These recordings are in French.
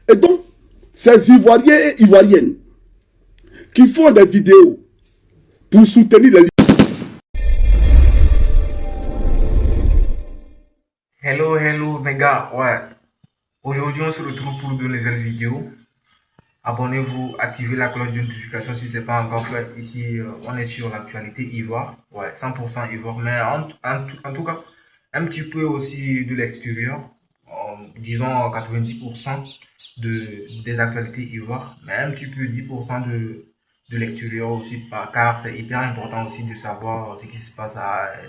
Et donc, ces Ivoiriens et Ivoiriennes qui font des vidéos pour soutenir les... Hello mes gars, ouais. Aujourd'hui on se retrouve pour de nouvelles vidéos. Abonnez-vous, activez la cloche de notification si ce n'est pas encore fait. Ici, on est sur l'actualité Ivoire. Ouais, 100% Ivoire, mais en tout cas, un petit peu aussi de l'extérieur. Disons 90% des actualités Ivoire, mais un petit peu 10% de l'extérieur aussi, car c'est hyper important aussi de savoir ce qui se passe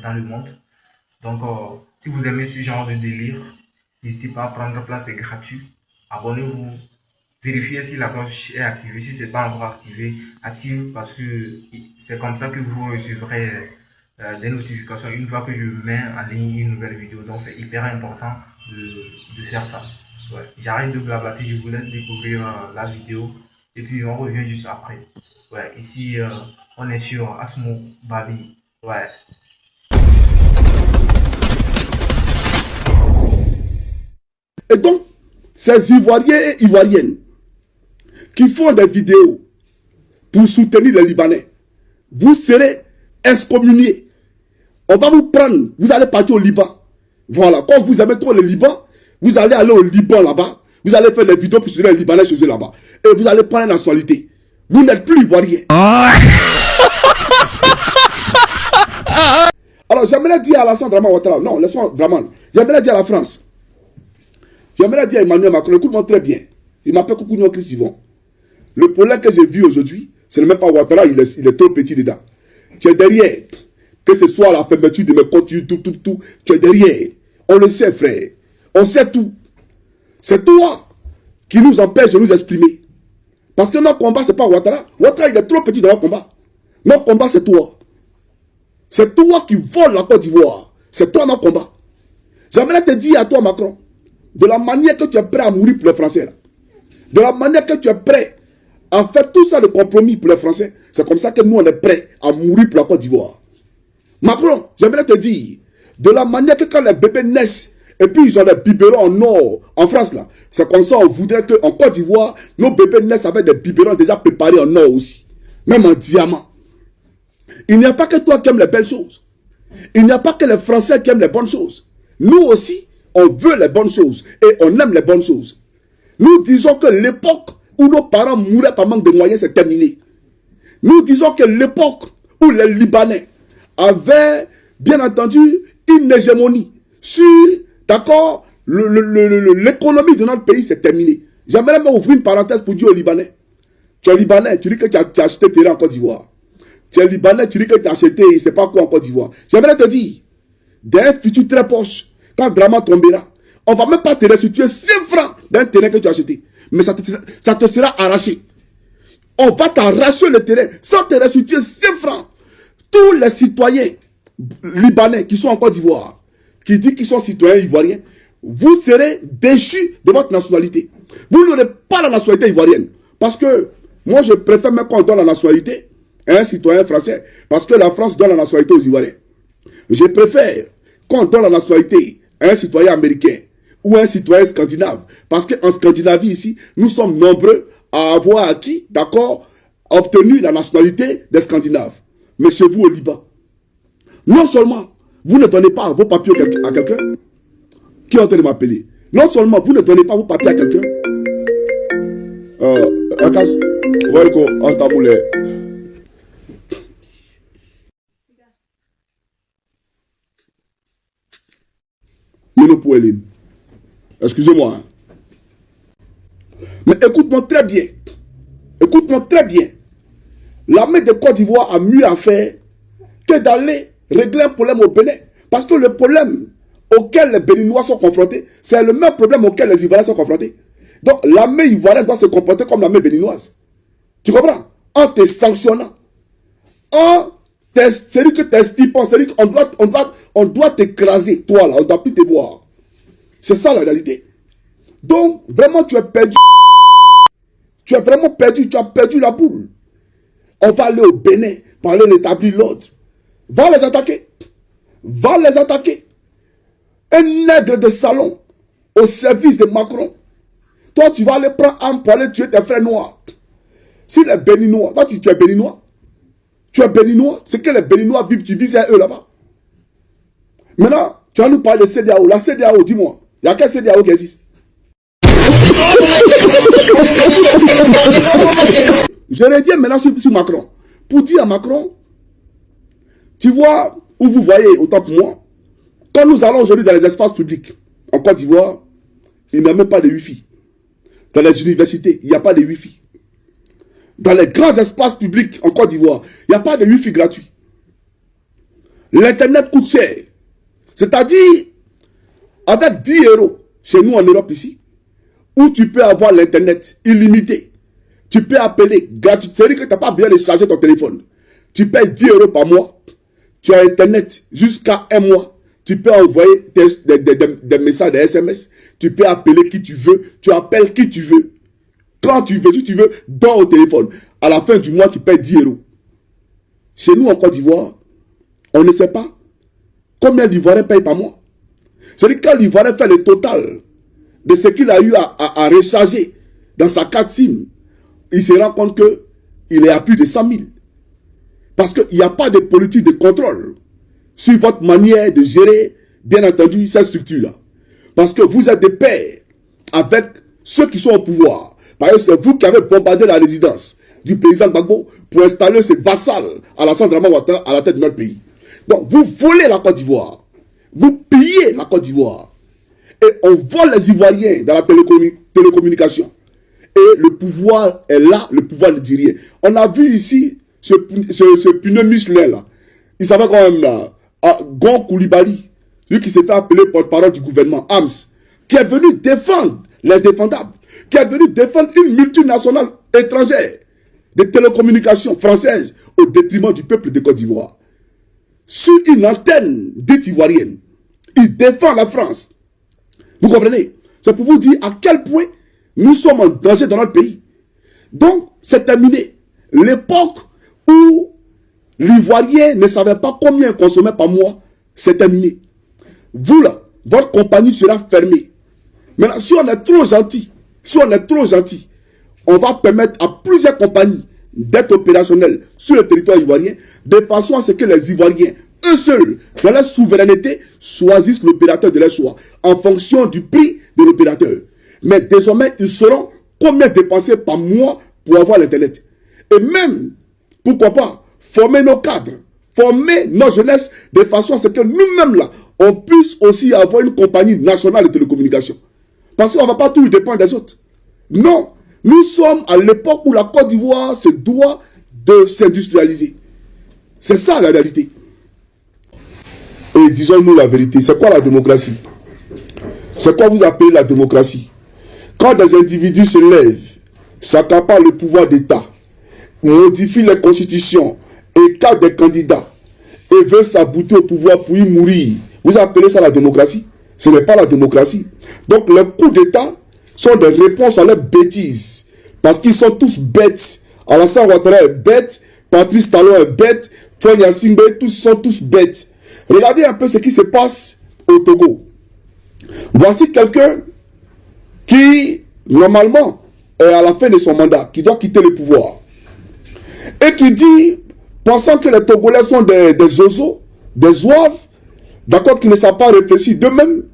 dans le monde. Donc, si vous aimez ce genre de délire, n'hésitez pas à prendre place, c'est gratuit. Abonnez-vous. Vérifiez si la cloche est activée. Si ce n'est pas encore activé, active parce que c'est comme ça que vous recevrez des notifications une fois que je mets en ligne une nouvelle vidéo. Donc, c'est hyper important de faire ça. Ouais. J'arrête de blablater, je vous laisse découvrir la vidéo et puis on revient juste après. Ouais. Ici, on est sur Asmo Babi. Ouais. Et donc, ces Ivoiriens et Ivoiriennes qui font des vidéos pour soutenir les Libanais, vous serez excommuniés. On va vous prendre, vous allez partir au Liban. Voilà, quand vous aimez trop le Liban, vous allez aller au Liban là-bas, vous allez faire des vidéos pour soutenir les Libanais chez eux là-bas. Et vous allez prendre la nationalité. Vous n'êtes plus Ivoirien. Alors, j'aimerais dire à Alassane Draman Ouattara, non, laissons Draman. J'aimerais dire à la France. J'aimerais dire à Emmanuel Macron, écoute-moi très bien. Il m'appelle Koukouignon Chris Yvon. Le problème que j'ai vu aujourd'hui, ce n'est même pas Ouattara, il est trop petit dedans. Tu es derrière. Que ce soit la fermeture de mes comptes YouTube, tout, tu es derrière. On le sait, frère. On sait tout. C'est toi qui nous empêche de nous exprimer. Parce que notre combat, ce n'est pas Ouattara. Ouattara, il est trop petit dans notre combat. Notre combat, c'est toi. C'est toi qui vole la Côte d'Ivoire. C'est toi notre combat. J'aimerais te dire à toi, Macron, de la manière que tu es prêt à mourir pour les Français, là. De la manière que tu es prêt à faire tout ça de compromis pour les Français, c'est comme ça que nous, on est prêts à mourir pour la Côte d'Ivoire. Macron, j'aimerais te dire, de la manière que quand les bébés naissent, et puis ils ont des biberons en or, en France, là, c'est comme ça on voudrait qu'en Côte d'Ivoire, nos bébés naissent avec des biberons déjà préparés en or aussi, même en diamant. Il n'y a pas que toi qui aimes les belles choses. Il n'y a pas que les Français qui aiment les bonnes choses. Nous aussi, on veut les bonnes choses et on aime les bonnes choses. Nous disons que l'époque où nos parents mouraient par manque de moyens, c'est terminé. Nous disons que l'époque où les Libanais avaient, bien entendu, une hégémonie sur, d'accord, l'économie de notre pays, c'est terminé. J'aimerais même ouvrir une parenthèse pour dire aux Libanais. Tu es Libanais, tu dis que tu as acheté terrain en Côte d'Ivoire. Tu es Libanais, tu dis que tu as acheté, je ne sais pas quoi en Côte d'Ivoire. J'aimerais te dire, d'un futur très proche, quand Draman tombera, on ne va même pas te restituer 5 francs d'un terrain que tu as acheté. Mais ça te sera arraché. On va t'arracher le terrain sans te restituer 5 francs. Tous les citoyens libanais qui sont en Côte d'Ivoire, qui disent qu'ils sont citoyens ivoiriens, vous serez déchus de votre nationalité. Vous n'aurez pas la nationalité ivoirienne. Parce que moi, je préfère même qu'on donne la nationalité à un citoyen français. Parce que la France donne la nationalité aux Ivoiriens. Je préfère qu'on donne la nationalité à un citoyen américain ou un citoyen scandinave. Parce qu'en Scandinavie, ici, nous sommes nombreux à avoir acquis, d'accord, obtenu la nationalité des Scandinaves. Mais chez vous au Liban, non seulement vous ne donnez pas vos papiers à quelqu'un qui est en train de m'appeler, non seulement vous ne donnez pas vos papiers à quelqu'un, excusez-moi. Mais écoute-moi très bien. Écoute-moi très bien. L'armée de Côte d'Ivoire a mieux à faire que d'aller régler un problème au Bénin. Parce que le problème auquel les Béninois sont confrontés, c'est le même problème auquel les Ivoiriens sont confrontés. Donc l'armée ivoirienne doit se comporter comme l'armée béninoise. Tu comprends? En te sanctionnant. C'est lui que t'es stipant. C'est-à-dire qu'on doit t'écraser, toi là. On ne doit plus te voir. C'est ça la réalité. Donc, vraiment, tu es perdu. Tu es vraiment perdu. Tu as perdu la boule. On va aller au Bénin pour aller rétablir l'ordre. Va les attaquer. Va les attaquer. Un nègre de salon au service de Macron. Toi, tu vas aller prendre arme pour aller tuer tes frères noirs. Si les Béninois, toi, tu es Béninois. Tu es Béninois, c'est que les Béninois vivent, tu vises à eux là-bas. Maintenant, tu vas nous parler de CEDEAO. La CEDEAO, dis-moi, il y a quel CEDEAO qui existe? Je reviens maintenant sur Macron. Pour dire à Macron, tu vois, où vous voyez, autant que moi, quand nous allons aujourd'hui dans les espaces publics, en Côte d'Ivoire, il n'y a même pas de Wi-Fi. Dans les universités, il n'y a pas de Wi-Fi. Dans les grands espaces publics en Côte d'Ivoire, il n'y a pas de Wi-Fi gratuit. L'Internet coûte cher. C'est-à-dire, avec 10 euros, chez nous en Europe ici, où tu peux avoir l'Internet illimité, tu peux appeler gratuit. C'est-à-dire que tu n'as pas besoin de charger ton téléphone. Tu payes 10 euros par mois, tu as Internet jusqu'à un mois, tu peux envoyer des messages, des SMS, tu peux appeler qui tu veux, tu appelles qui tu veux. Quand tu veux, si tu veux, dans au téléphone. À la fin du mois, tu payes 10 euros. Chez nous en Côte d'Ivoire, on ne sait pas combien d'Ivoiriens payent par mois. C'est-à-dire que quand l'Ivoirien fait le total de ce qu'il a eu à recharger dans sa carte SIM, il se rend compte qu'il est à plus de 100 000. Parce qu'il n'y a pas de politique de contrôle sur votre manière de gérer, bien entendu, cette structure-là. Parce que vous êtes des pairs avec ceux qui sont au pouvoir. Par exemple, c'est vous qui avez bombardé la résidence du président Gbagbo pour installer ses vassals à la Draman Ouattara à la tête de notre pays. Donc, vous volez la Côte d'Ivoire. Vous pillez la Côte d'Ivoire. Et on vole les Ivoiriens dans la télécommunication. Et le pouvoir est là, le pouvoir ne dit rien. On a vu ici ce puneux Michelin là. Il s'appelle quand même là, Gon Koulibaly, lui qui s'est fait appeler porte-parole du gouvernement, AMS, qui est venu défendre l'indéfendable, qui est venu défendre une multinationale étrangère de télécommunications françaises au détriment du peuple de Côte d'Ivoire. Sur une antenne dite ivoirienne, il défend la France. Vous comprenez? C'est pour vous dire à quel point nous sommes en danger dans notre pays. Donc, c'est terminé. L'époque où l'Ivoirien ne savait pas combien il consommait par mois, c'est terminé. Vous là, votre compagnie sera fermée. Maintenant, si on est trop gentil, on va permettre à plusieurs compagnies d'être opérationnelles sur le territoire ivoirien, de façon à ce que les Ivoiriens, eux seuls, dans leur souveraineté, choisissent l'opérateur de leur choix, en fonction du prix de l'opérateur. Mais désormais, ils sauront combien dépenser par mois pour avoir l'Internet. Et même, pourquoi pas, former nos cadres, former nos jeunesses, de façon à ce que nous-mêmes là, on puisse aussi avoir une compagnie nationale de télécommunications. Parce qu'on ne va pas tout dépendre des autres. Non, nous sommes à l'époque où la Côte d'Ivoire se doit de s'industrialiser. C'est ça la réalité. Et disons-nous la vérité, c'est quoi la démocratie? C'est quoi vous appelez la démocratie? Quand des individus se lèvent, s'accaparent le pouvoir d'État, modifient les constitutions, écartent des candidats et veulent s'aboutir au pouvoir pour y mourir, vous appelez ça la démocratie? Ce n'est pas la démocratie. Donc les coups d'État sont des réponses à leurs bêtises. Parce qu'ils sont tous bêtes. Alassane Ouattara est bête, Patrice Talon est bête, Fonya Simbe, tous sont tous bêtes. Regardez un peu ce qui se passe au Togo. Voici quelqu'un qui, normalement, est à la fin de son mandat, qui doit quitter le pouvoir. Et qui dit, pensant que les Togolais sont des zozos, des zouaves, d'accord, qui ne savent pas réfléchir d'eux-mêmes,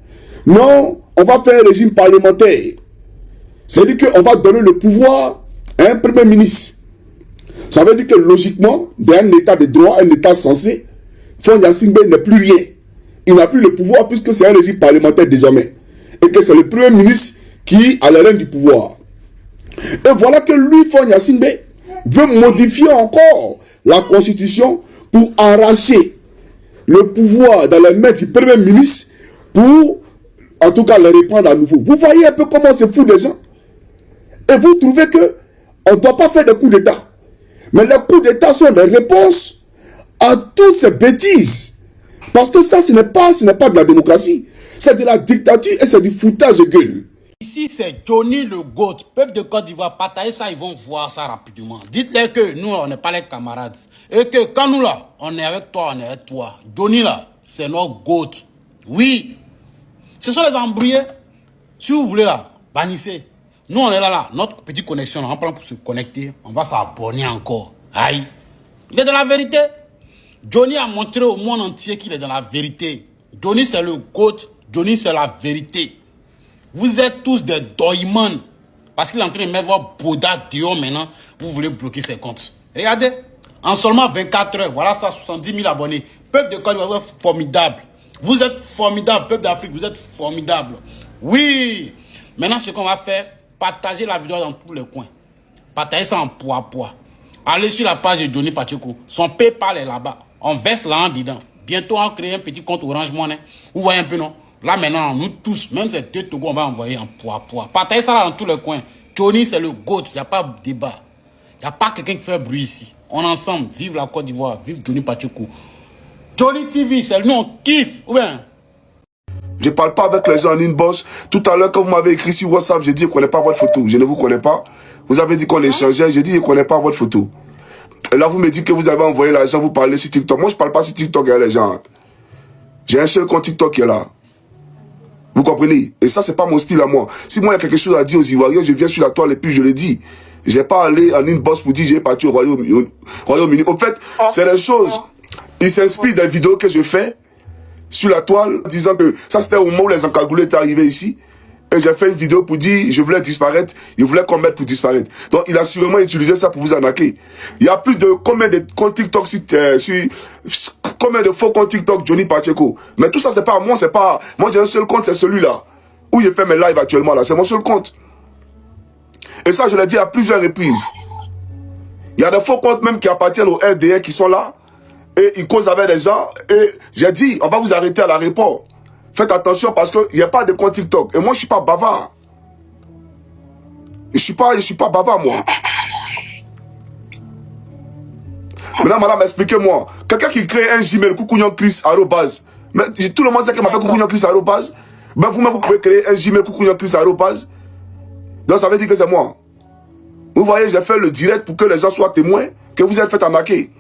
non, on va faire un régime parlementaire. C'est-à-dire qu'on va donner le pouvoir à un premier ministre. Ça veut dire que logiquement, dans un état de droit, un état censé, Fonya Simbe n'est plus rien. Il n'a plus le pouvoir puisque c'est un régime parlementaire désormais. Et que c'est le premier ministre qui a les rênes du pouvoir. Et voilà que lui, Fonya Simbe, veut modifier encore la constitution pour arracher le pouvoir dans les mains du premier ministre pour, en tout cas, le reprendre à nouveau. Vous voyez un peu comment c'est fou des gens. Et vous trouvez que on ne doit pas faire des coups d'État. Mais les coups d'État sont des réponses à toutes ces bêtises. Parce que ça, ce n'est pas de la démocratie. C'est de la dictature et c'est du foutage de gueule. Ici, c'est Johnny le GOAT. Peuple de Côte d'Ivoire, partagez ça, ils vont voir ça rapidement. Dites-leur que nous, on n'est pas les camarades. Et que quand nous, là, on est avec toi, on est avec toi. Johnny, là, c'est notre GOAT. Oui. Ce sont les embrouillés. Si vous voulez, là, bannissez. Nous, on est là, notre petite connexion, on prend pour se connecter, on va s'abonner encore. Aïe. Il est dans la vérité. Johnny a montré au monde entier qu'il est dans la vérité. Johnny, c'est le GOAT. Johnny, c'est la vérité. Vous êtes tous des doyman. Parce qu'il est en train de mettre votre boda dehors maintenant. Vous voulez bloquer ses comptes. Regardez. En seulement 24 heures, voilà ça, 70 000 abonnés. Peuple de Côte d'Ivoire, formidable. Vous êtes formidable. Peuple d'Afrique, vous êtes formidable. Oui. Maintenant, ce qu'on va faire, partager la vidéo dans tous les coins. Partagez ça en poids. Allez sur la page de Johnny Pacheco. Son PayPal est là-bas. On verse là dedans. Bientôt, on crée un petit compte Orange Money. Vous voyez un peu, non? Là, maintenant, nous tous, même ces 2 Togo, on va envoyer en poids. Partagez ça là dans tous les coins. Johnny, c'est le GOAT. Il n'y a pas de débat. Il n'y a pas quelqu'un qui fait bruit ici. On est ensemble. Vive la Côte d'Ivoire. Vive Johnny Pacheco. Johnny TV, c'est le nom. On kiffe. Ou bien? Je ne parle pas avec les gens en inbox. Tout à l'heure, quand vous m'avez écrit sur WhatsApp, j'ai dit, je ne connais pas votre photo. Je ne vous connais pas. Vous avez dit qu'on échangeait. J'ai dit, je ne connais pas votre photo. Et là, vous me dites que vous avez envoyé l'argent, vous parlez sur TikTok. Moi, je ne parle pas sur TikTok avec les gens. J'ai un seul compte TikTok qui est là. Vous comprenez? Et ça, c'est pas mon style à moi. Si moi, il y a quelque chose à dire aux Ivoiriens, je viens sur la toile et puis je le dis. Je n'ai pas allé en inbox pour dire j'ai parti au Royaume-Uni. Au fait, c'est les choses. Ils s'inspirent des vidéos que je fais sur la toile, disant que ça, c'était au moment où les encagoulés étaient arrivés ici. Et j'ai fait une vidéo pour dire je voulais disparaître. Il voulait qu'on mette pour disparaître. Donc, il a sûrement utilisé ça pour vous arnaquer. Il y a plus de combien de comptes TikTok combien de faux comptes TikTok Johnny Pacheco. Mais tout ça, c'est pas à moi, c'est pas. Moi, j'ai un seul compte, c'est celui-là. Où je fais mes lives actuellement, là. C'est mon seul compte. Et ça, je l'ai dit à plusieurs reprises. Il y a des faux comptes même qui appartiennent au RDN qui sont là. Et ils causent avec des gens. Et j'ai dit, on va vous arrêter à l'aéroport. Faites attention parce qu'il n'y a pas de compte TikTok. Et moi, je ne suis pas bavard. Je suis pas bavard, moi. Maintenant, madame, expliquez-moi. Quelqu'un qui crée un Gmail, coucougnoncris, arrobase. Mais tout le monde sait qu'il m'appelle coucougnoncris, arrobase. Ben, vous-même, vous pouvez créer un Gmail, coucougnoncris, arrobase. Donc, ça veut dire que c'est moi. Vous voyez, j'ai fait le direct pour que les gens soient témoins que vous êtes fait arnaquer.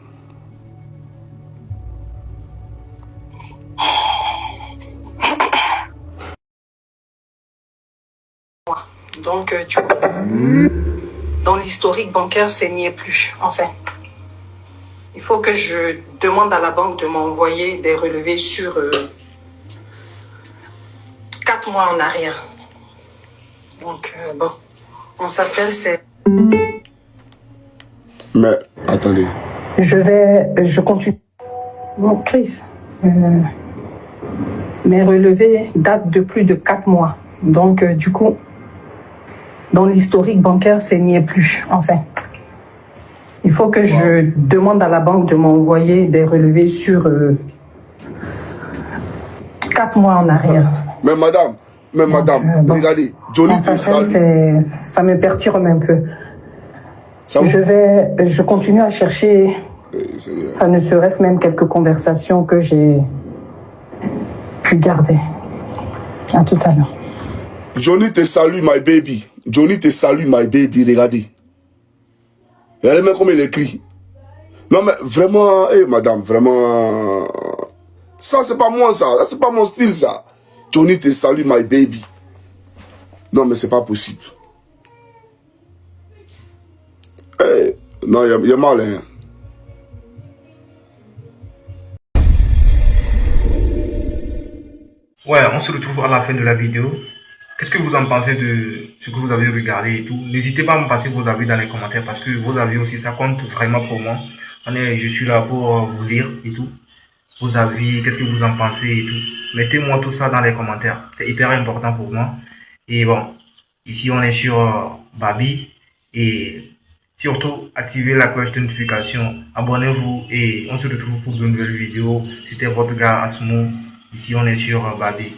Donc, du coup, dans l'historique bancaire, c'est n'y est plus. Enfin, il faut que je demande à la banque de m'envoyer des relevés sur 4 mois en arrière. Donc, bon, on s'appelle, c'est... Mais, attendez. Je continue. Bon, Chris, mes relevés datent de plus de 4 mois. Donc, du coup... Dans l'historique bancaire, c'est n'y est plus. Enfin, il faut que je demande à la banque de m'envoyer des relevés sur 4 mois en arrière. Mais madame, regardez, Johnny te salue. Ça me perturbe un peu. Je continue à chercher, ça ne serait-ce même quelques conversations que j'ai pu garder. À tout à l'heure. Johnny te salue, my baby. Johnny te salue, my baby. Regardez. Regardez même comme il écrit. Non, mais vraiment, madame, vraiment. Ça, c'est pas moi, ça. C'est pas mon style, ça. Johnny te salue, my baby. Non, mais c'est pas possible. Non, il y a mal, hein. Ouais, on se retrouve à la fin de la vidéo. Qu'est-ce que vous en pensez de ce que vous avez regardé et tout? N'hésitez pas à me passer vos avis dans les commentaires parce que vos avis aussi, ça compte vraiment pour moi. Je suis là pour vous lire et tout. Vos avis, qu'est-ce que vous en pensez et tout. Mettez-moi tout ça dans les commentaires. C'est hyper important pour moi. Et bon, ici on est sur Babi. Et surtout, activez la cloche de notification. Abonnez-vous et on se retrouve pour de nouvelles vidéos. C'était votre gars Asmo. Ici on est sur Babi.